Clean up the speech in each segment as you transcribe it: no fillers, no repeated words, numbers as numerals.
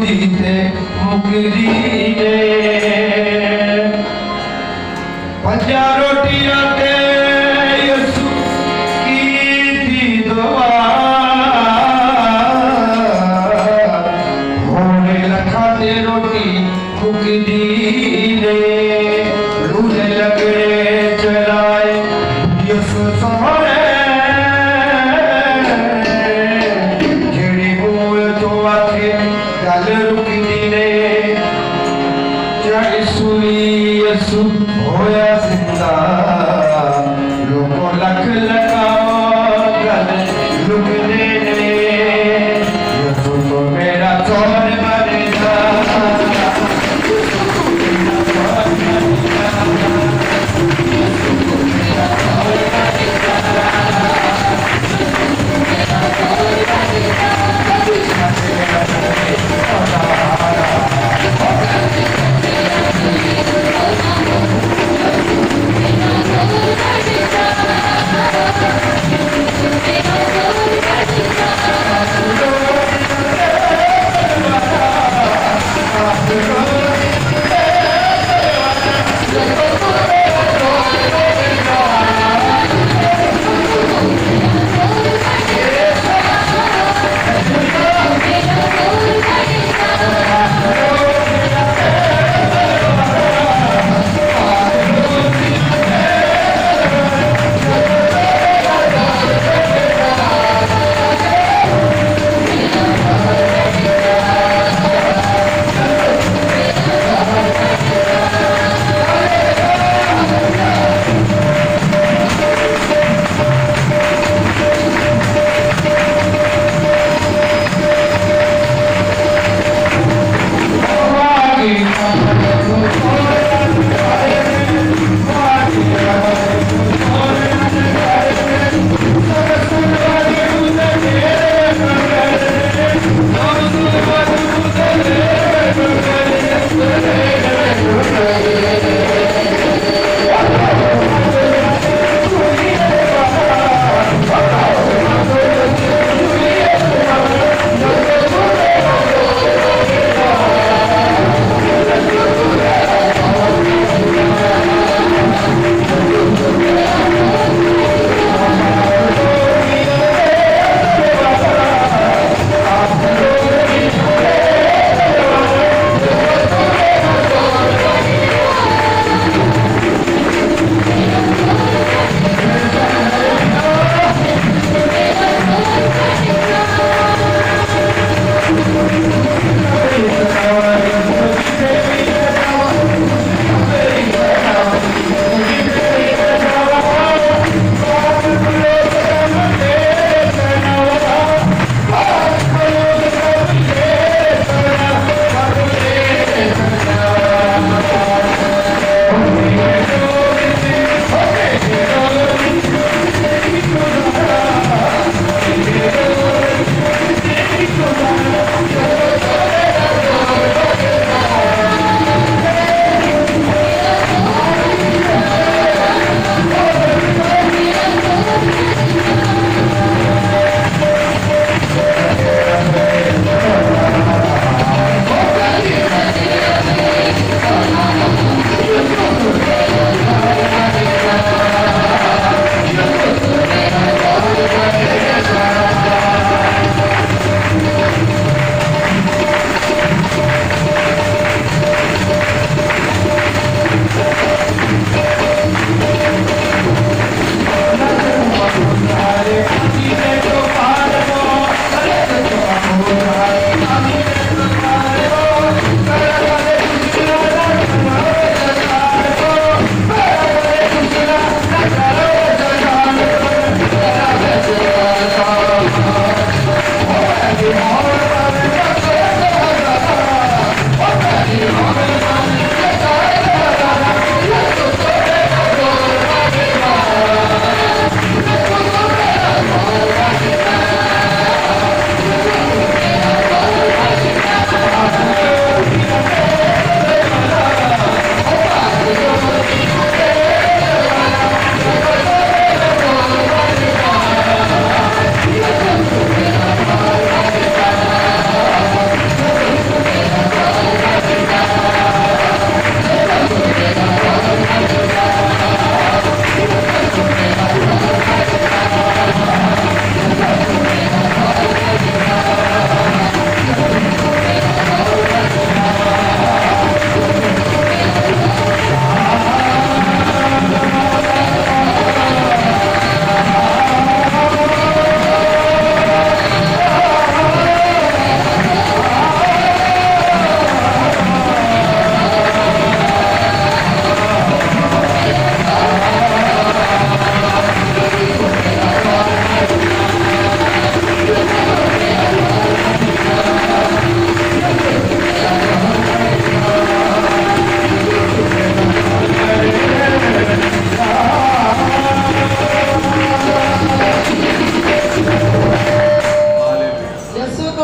दीते मुकरी ने पंजा रोटियां ते यसु की थी दुआ होने लखा ते रोटी मुकरी ने रूने लगड़े चलाए यसु सोहरे यसु होया जिंदा लोगों लख लगाओ गल लुकने ने यसु तो मेरा चौर बनेगा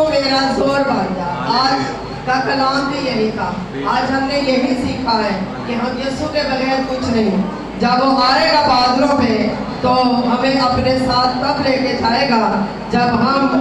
तो मेरा जोर बढ़ जा। आज का कलाम भी यही था। आज हमने यही सीखा है कि हम यीशु के बगैर कुछ नहीं। जब वो आएगा बादलों पे तो हमें अपने साथ तब लेके जाएगा जब हम